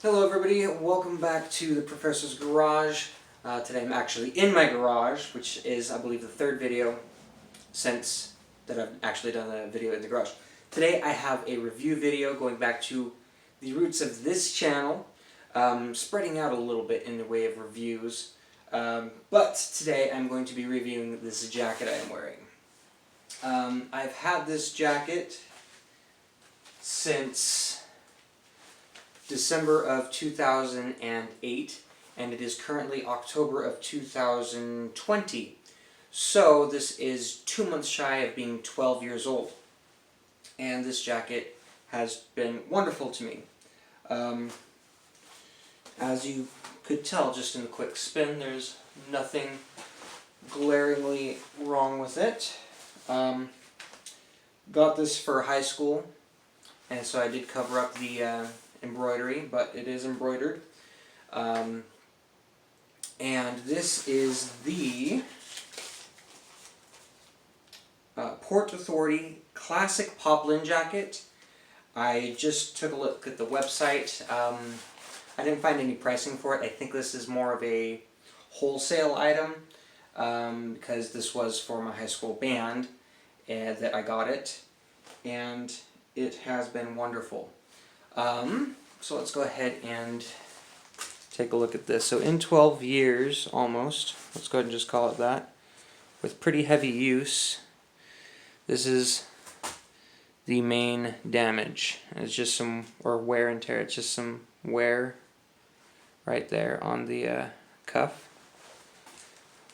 Hello everybody, welcome back to the Professor's Garage. Today I'm actually in my garage, which is, I believe, the third video since that I've actually done a video in the garage. Today I have a review video going back to the roots of this channel, spreading out a little bit in the way of reviews. But today I'm going to be reviewing this jacket I am wearing. I've had this jacket since December of 2008, and it is currently October of 2020. So this is 2 months shy of being 12 years old. And this jacket has been wonderful to me. As you could tell just in the quick spin, there's nothing glaringly wrong with it. Got this for high school, and so I did cover up the embroidery, but it is embroidered. And this is the Port Authority Classic Poplin Jacket. I just took a look at the website. I didn't find any pricing for it. I think this is more of a wholesale item because this was for my high school band that I got it, and it has been wonderful. So let's go ahead and take a look at this. So in 12 years, almost, let's go ahead and just call it that, with pretty heavy use, this is the main damage. It's just some, or wear and tear, it's just some wear right there on the cuff.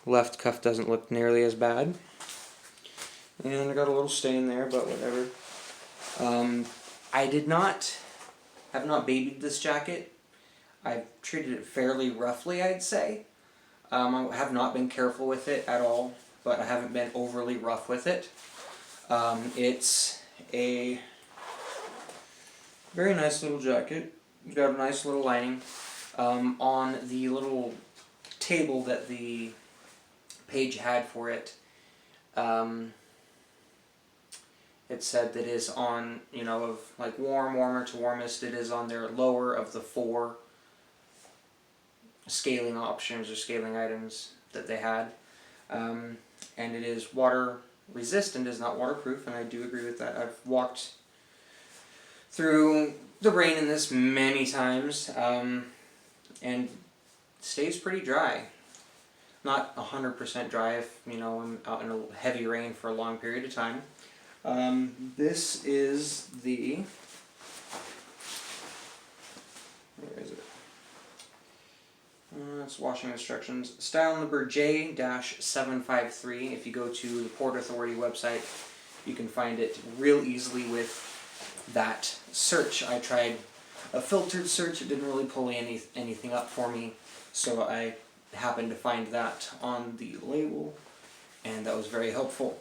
Left cuff doesn't look nearly as bad. And I got a little stain there, but whatever. I have not babied this jacket. I've treated it fairly roughly, I'd say. I have not been careful with it at all, but I haven't been overly rough with it. It's a very nice little jacket. It's got a nice little lining. On the little table that the page had for it, it said that it is on, of like warmer to warmest, it is on their lower of the 4 scaling options or scaling items that they had. And it is water resistant, is not waterproof, and I do agree with that. I've walked through the rain in this many times, and stays pretty dry. Not 100% dry if, I'm out in a heavy rain for a long period of time. This is the, where is it? It's washing instructions. Style number J-753. If you go to the Port Authority website, you can find it real easily with that search. I tried a filtered search, it didn't really pull anything up for me, so I happened to find that on the label, and that was very helpful.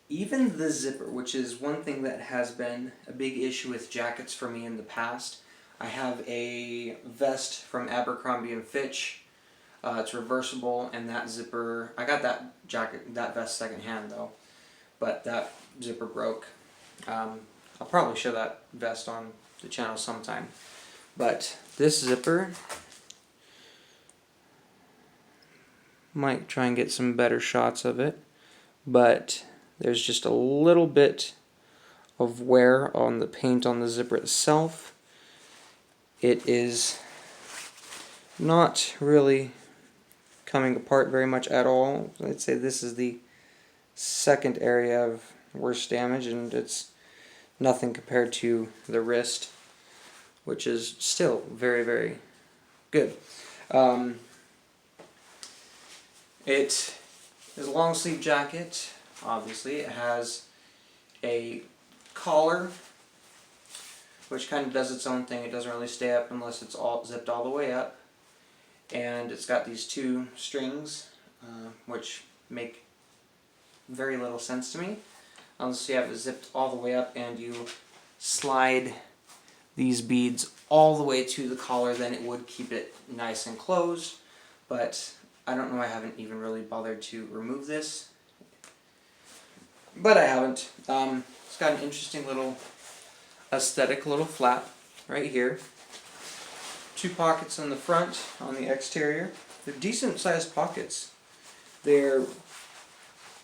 Even the zipper, which is one thing that has been a big issue with jackets for me in the past. I have a vest from Abercrombie & Fitch. It's reversible, and that zipper, I got that vest secondhand though, but that zipper broke. I'll probably show that vest on the channel sometime. But this zipper, might try and get some better shots of it, but there's just a little bit of wear on the paint on the zipper itself. It is not really coming apart very much at all. I'd say this is the second area of worst damage, and it's nothing compared to the wrist, which is still very, very good. It is a long sleeve jacket. Obviously, it has a collar, which kind of does its own thing. It doesn't really stay up unless it's all zipped all the way up. And it's got these 2 strings, which make very little sense to me, unless you have it zipped all the way up and you slide these beads all the way to the collar. Then it would keep it nice and closed, but I don't know, I haven't even really bothered to remove this. But I haven't. It's got an interesting little aesthetic little flap. right here. 2 pockets on the front, on the exterior. They're decent sized pockets. They're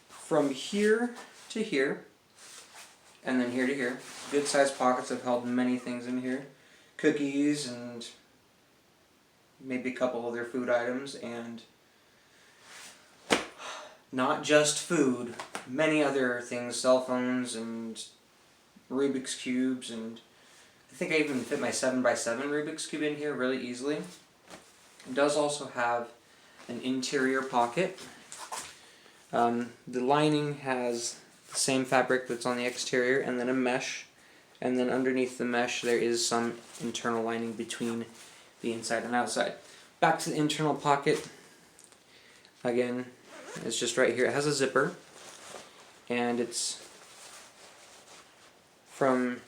from here to here, and then here to here. Good sized pockets. I've held many things in here. Cookies and maybe a couple other food items, and not just food, many other things, cell phones and Rubik's Cubes, and I think I even fit my 7x7 Rubik's Cube in here really easily. It does also have an interior pocket. The lining has the same fabric that's on the exterior, and then a mesh, and then underneath the mesh there is some internal lining between the inside and outside. Back to the internal pocket. Again, it's just right here. It has a zipper, and it's from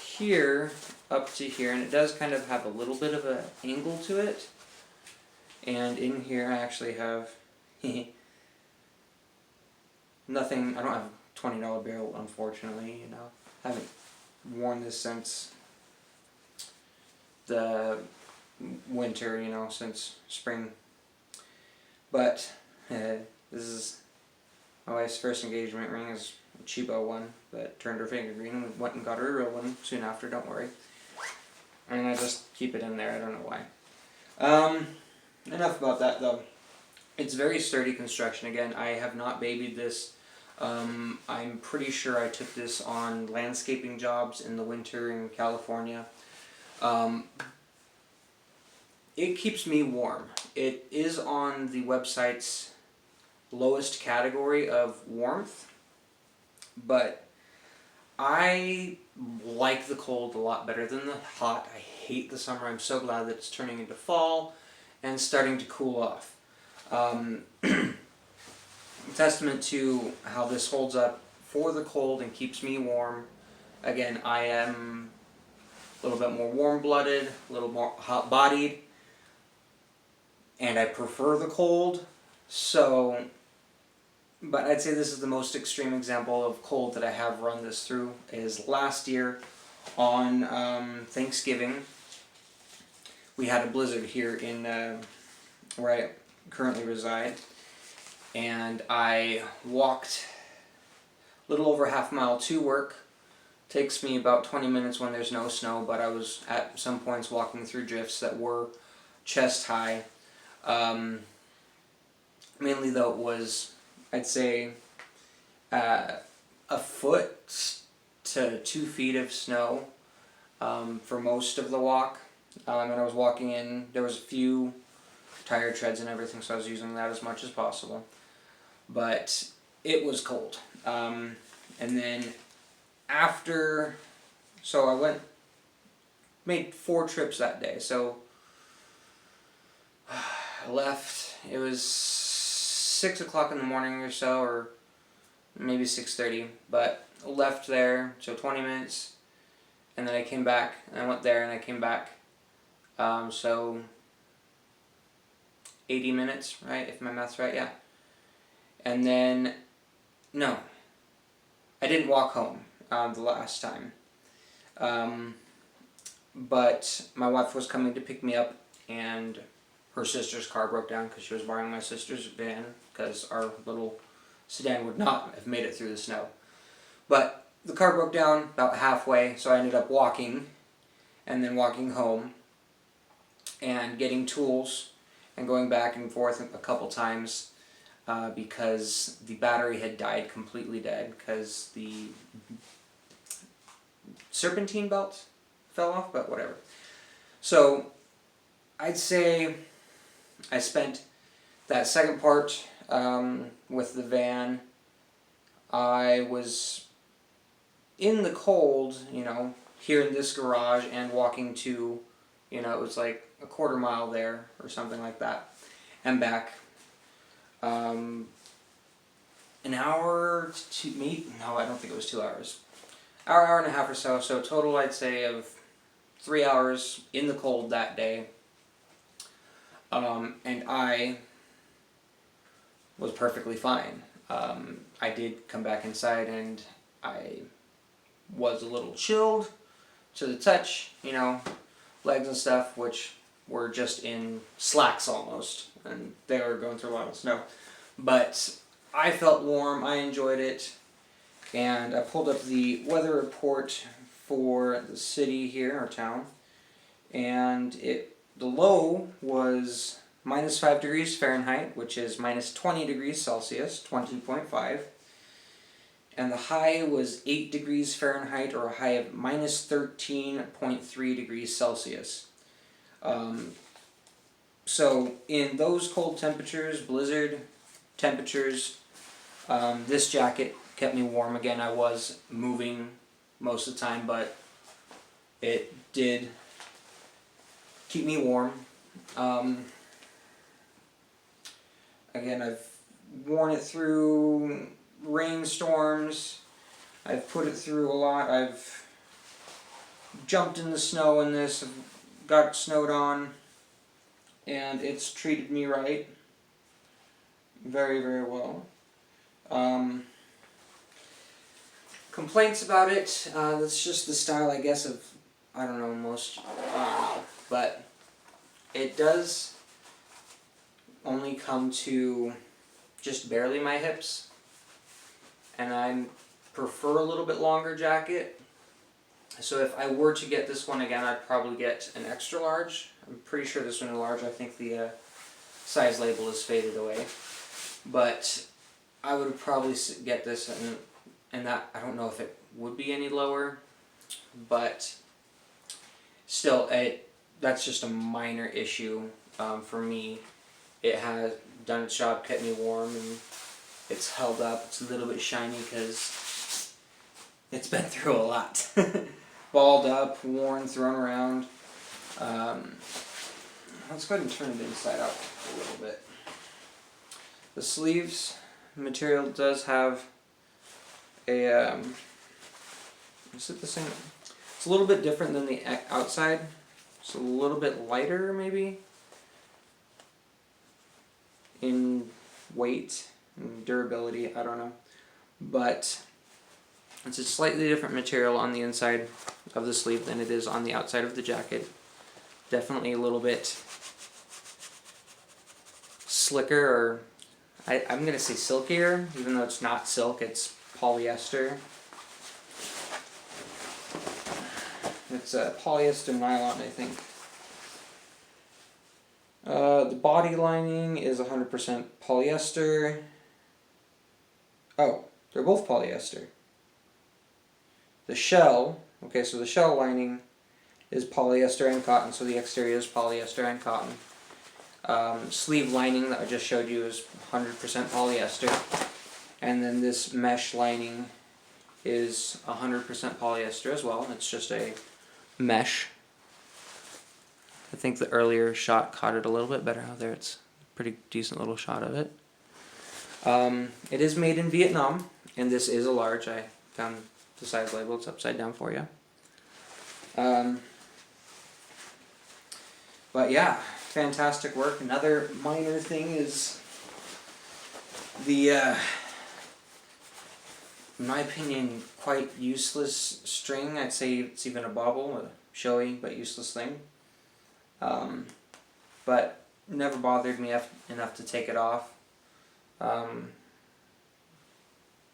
here up to here, and it does kind of have a little bit of an angle to it. And in here I actually have nothing. I don't have a $20 bill, unfortunately. You know, I haven't worn this since the winter. You know, since spring. But this is my wife's first engagement ring. Is a cheapo one, but turned her finger green and we went and got her a real one soon after. Don't worry. And I just keep it in there. I don't know why. Enough about that though. It's very sturdy construction. Again, I have not babied this. I'm pretty sure I took this on landscaping jobs in the winter in California. It keeps me warm. It is on the website's lowest category of warmth, but I like the cold a lot better than the hot. I hate the summer. I'm so glad that it's turning into fall and starting to cool off. Testament to how this holds up for the cold and keeps me warm. Again, I am a little bit more warm-blooded, a little more hot-bodied, and I prefer the cold. So, but I'd say this is the most extreme example of cold that I have run this through. Is last year on Thanksgiving, we had a blizzard here in where I currently reside, and I walked a little over half a mile to work. Takes me about 20 minutes when there's no snow, but I was at some points walking through drifts that were chest high. Mainly though it was, I'd say, a foot to 2 feet of snow for most of the walk. And I was walking in, there was a few tire treads and everything, so I was using that as much as possible. But it was cold. And then after, so I made 4 trips that day. So I left, it was 6 o'clock in the morning or so, or maybe 6:30, but left there, so 20 minutes, and then I came back, and I went there, and I came back, so 80 minutes, right, if my math's right, yeah. And then, no, I didn't walk home the last time, but my wife was coming to pick me up, and her sister's car broke down because she was borrowing my sister's van because our little sedan would not have made it through the snow. But the car broke down about halfway, so I ended up walking, and then walking home, and getting tools, and going back and forth a couple times because the battery had died completely dead because the serpentine belt fell off, but whatever. So I'd say I spent that second part with the van. I was in the cold, you know, here in this garage and walking to, you know, it was like a quarter mile there or something like that, and back. An hour to meet? No, I don't think it was 2 hours. Hour and a half or so. So total, I'd say, of 3 hours in the cold that day. And I was perfectly fine. I did come back inside and I was a little chilled, to the touch, you know, legs and stuff, which were just in slacks almost, and they were going through a lot of snow. But I felt warm, I enjoyed it, and I pulled up the weather report for the city here, our town, and the low was -5 degrees Fahrenheit, which is -20 degrees Celsius, 20.5. And the high was 8 degrees Fahrenheit, or a high of -13.3 degrees Celsius. So in those cold temperatures, blizzard temperatures, this jacket kept me warm. Again, I was moving most of the time, but it did keep me warm. Again, I've worn it through rainstorms. I've put it through a lot. I've jumped in the snow in this, got snowed on, and it's treated me right. Very, very well. Complaints about it, that's just the style, I guess, of, I don't know, but it does only come to just barely my hips, and I prefer a little bit longer jacket. So if I were to get this one again, I'd probably get an extra large. I'm pretty sure this one is large. I think the size label is faded away, but I would probably get this, and that, I don't know if it would be any lower, but still, that's just a minor issue for me. It has done its job, kept me warm, and it's held up. It's a little bit shiny because it's been through a lot. Balled up, worn, thrown around. Let's go ahead and turn it inside out a little bit. The sleeves material does have a, is it the same? It's a little bit different than the outside. It's a little bit lighter, maybe, in weight and durability, I don't know. But it's a slightly different material on the inside of the sleeve than it is on the outside of the jacket. Definitely a little bit slicker, or I'm going to say silkier, even though it's not silk, it's polyester. It's a polyester nylon, I think. The body lining is 100% polyester. Oh, they're both polyester. The shell, okay, so the shell lining is polyester and cotton, so the exterior is polyester and cotton. Sleeve lining that I just showed you is 100% polyester. And then this mesh lining is 100% polyester as well. It's just a mesh. I think the earlier shot caught it a little bit better out there. It's a pretty decent little shot of it. It is made in Vietnam, and this is a large. I found the size label. It's upside down for you. But yeah, fantastic work. Another minor thing is the, in my opinion, quite useless string. I'd say it's even a bauble, a showy but useless thing. But never bothered me enough to take it off.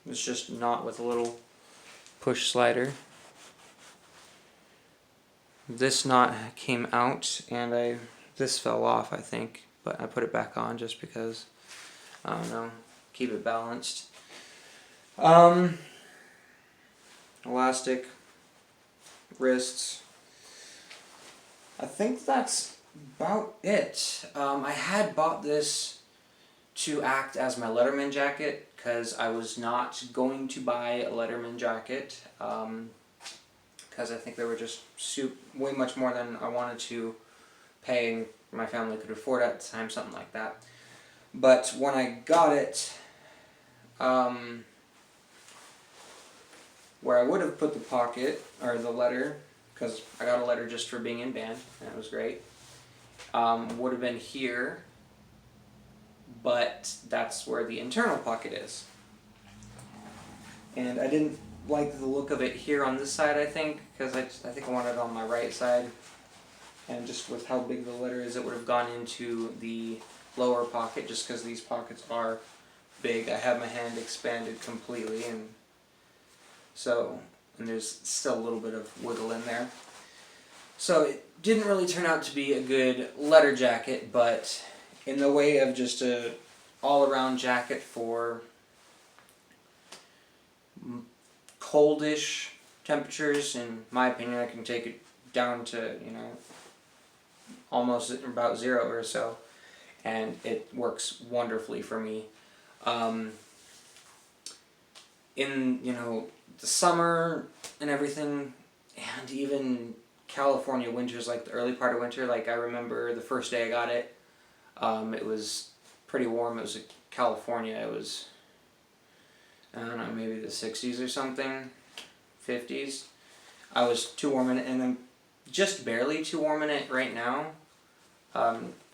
It's just not with a little push slider. This knot came out, and this fell off, I think, but I put it back on just because, I don't know, keep it balanced. Elastic, wrists. I think that's about it. I had bought this to act as my Letterman jacket because I was not going to buy a Letterman jacket because I think they were just way much more than I wanted to pay and my family could afford at the time, something like that. But when I got it, where I would have put the pocket, or the letter, because I got a letter just for being in band, and it was great, would have been here, but that's where the internal pocket is. And I didn't like the look of it here on this side, I think, because I think I want it on my right side. And just with how big the letter is, it would have gone into the lower pocket, just because these pockets are big. I have my hand expanded completely, and there's still a little bit of wiggle in there. So it didn't really turn out to be a good letter jacket, but in the way of just a all-around jacket for coldish temperatures, in my opinion, I can take it down to, almost about 0 or so, and it works wonderfully for me. In the summer and everything, and even California winters, like the early part of winter, like I remember the first day I got it, it was pretty warm. It was in California. It was, I don't know, maybe the 60s or something, 50s. I was too warm in it, and I'm just barely too warm in it right now.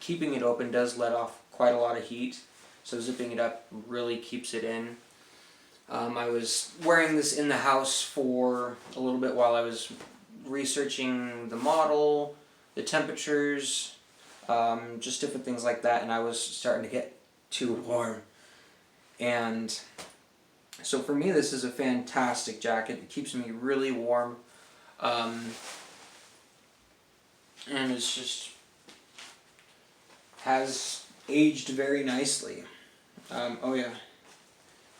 Keeping it open does let off quite a lot of heat, so zipping it up really keeps it in. I was wearing this in the house for a little bit while I was researching the model, the temperatures, just different things like that, and I was starting to get too warm. And so for me, this is a fantastic jacket. It keeps me really warm, and it's just has aged very nicely. Oh yeah,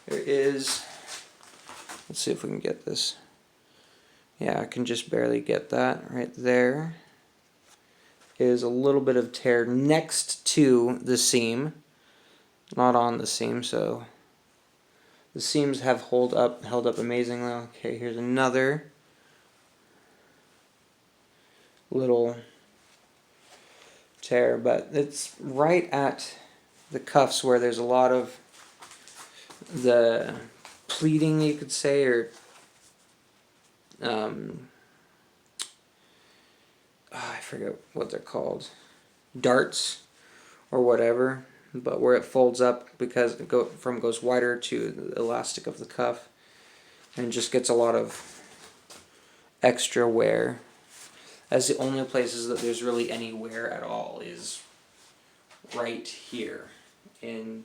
there is, let's see if we can get this. Yeah, I can just barely get that right there. Is a little bit of tear next to the seam, not on the seam, so the seams have held up amazingly. Okay, here's another little tear, but it's right at the cuffs where there's a lot of the pleating, you could say, or I forget what they're called, darts or whatever, but where it folds up because it goes wider to the elastic of the cuff, and just gets a lot of extra wear. As the only places that there's really any wear at all is right here, in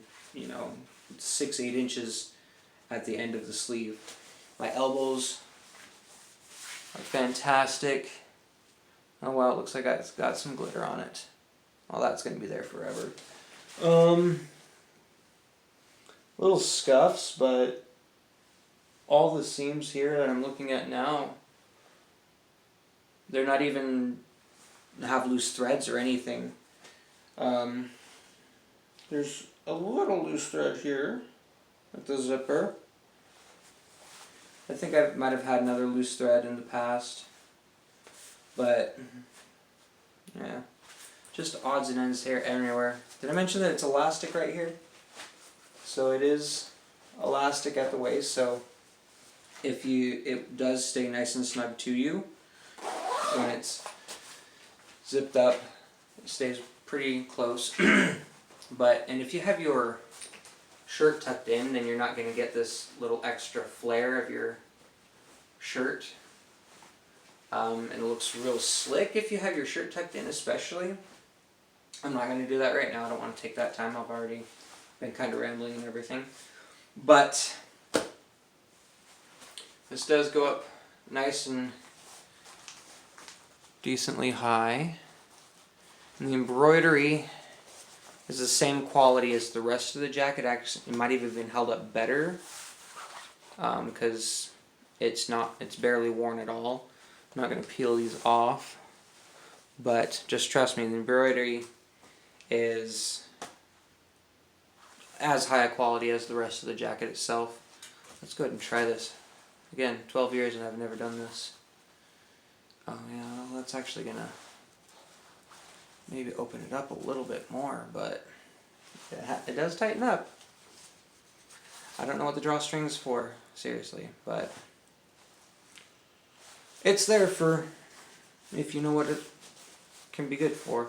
6-8 inches at the end of the sleeve. My elbows are fantastic. Oh wow, it looks like it's got some glitter on it. Well, that's going to be there forever. Little scuffs, but all the seams here that I'm looking at now, they're not even have loose threads or anything. There's a little loose thread here at the zipper. I think I might have had another loose thread in the past, but yeah, just odds and ends here everywhere. Did I mention that it's elastic right here? So it is elastic at the waist, so it does stay nice and snug to you when it's zipped up. It stays pretty close. And if you have your shirt tucked in, then you're not going to get this little extra flare of your shirt. And it looks real slick if you have your shirt tucked in, especially. I'm not going to do that right now. I don't want to take that time. I've already been kind of rambling and everything. But this does go up nice and decently high. And the embroidery is the same quality as the rest of the jacket. Actually, it might have even been held up better because it's barely worn at all. I'm not going to peel these off, but just trust me, the embroidery is as high a quality as the rest of the jacket itself. Let's go ahead and try this. Again, 12 years and I've never done this. Oh yeah, well, that's actually going to maybe open it up a little bit more, but it does tighten up. I don't know what the drawstring is for, seriously, but it's there for if you know what it can be good for.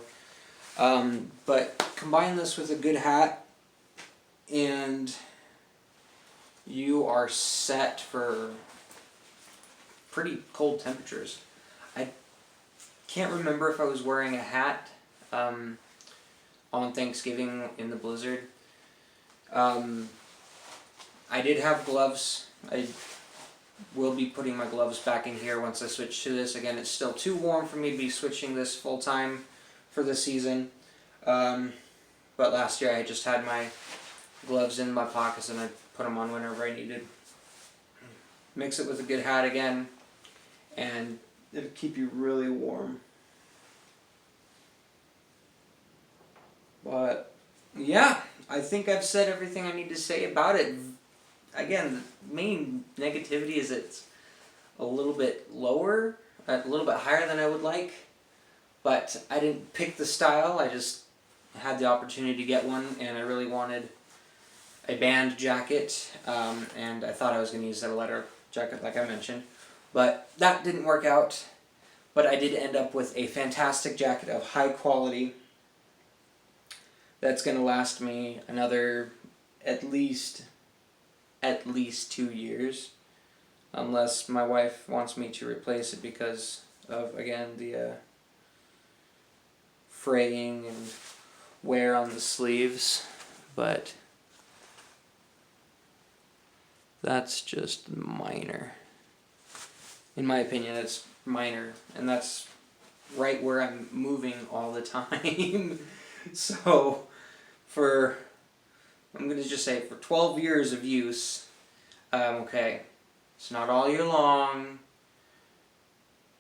But combine this with a good hat and you are set for pretty cold temperatures. I can't remember if I was wearing a hat on Thanksgiving in the blizzard. I did have gloves. I will be putting my gloves back in here once I switch to this. Again, it's still too warm for me to be switching this full time for the season. But last year I just had my gloves in my pockets and I put them on whenever I needed. Mix it with a good hat again, and it'll keep you really warm. But yeah, I think I've said everything I need to say about it. Again, the main negativity is it's a little bit lower, a little bit higher than I would like, but I didn't pick the style. I just had the opportunity to get one, and I really wanted a band jacket, and I thought I was going to use that leather jacket like I mentioned, but that didn't work out. But I did end up with a fantastic jacket of high quality that's going to last me another at least 2 years, unless my wife wants me to replace it because of, again, the fraying and wear on the sleeves. But that's just minor. In my opinion, it's minor, and that's right where I'm moving all the time. So, I'm going to just say, for 12 years of use, okay, it's not all year long,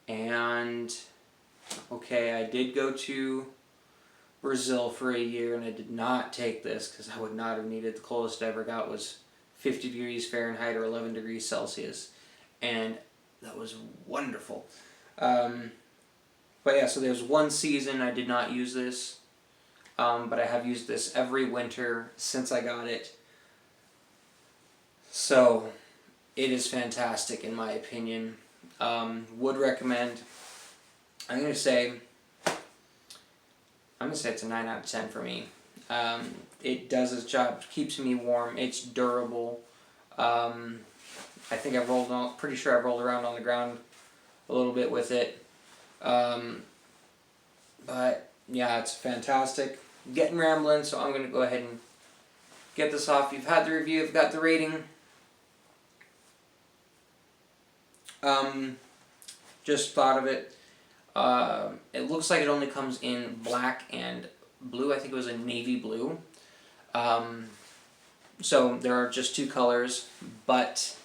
and, okay, I did go to Brazil for a year, and I did not take this, because I would not have needed. The coldest I ever got was 50 degrees Fahrenheit or 11 degrees Celsius, and that was wonderful. But yeah, so there's one season I did not use this, but I have used this every winter since I got it. So it is fantastic in my opinion. Would recommend. I'm gonna say it's a 9 out of 10 for me. It does its job, keeps me warm. It's durable. I think pretty sure I've rolled around on the ground a little bit with it. But yeah, it's fantastic. I'm getting rambling, so I'm going to go ahead and get this off. You've had the review, you've got the rating. Just thought of it. It looks like it only comes in black and blue. I think it was a navy blue. So there are just 2 colors, but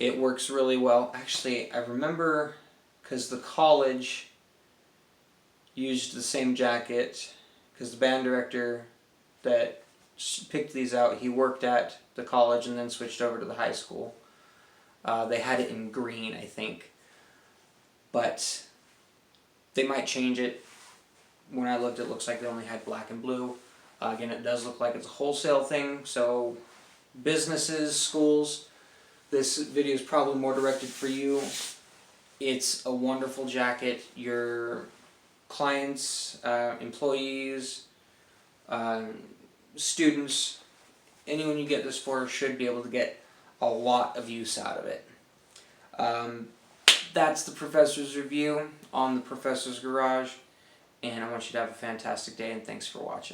it works really well. Actually, I remember because the college used the same jacket, because the band director that picked these out, he worked at the college and then switched over to the high school. They had it in green, I think, but they might change it. When I looked, it looks like they only had black and blue. Again, it does look like it's a wholesale thing, so businesses, schools, this video is probably more directed for you. It's a wonderful jacket. Your clients, employees, students, anyone you get this for should be able to get a lot of use out of it. That's the Professor's review on the Professor's Garage, and I want you to have a fantastic day, and thanks for watching.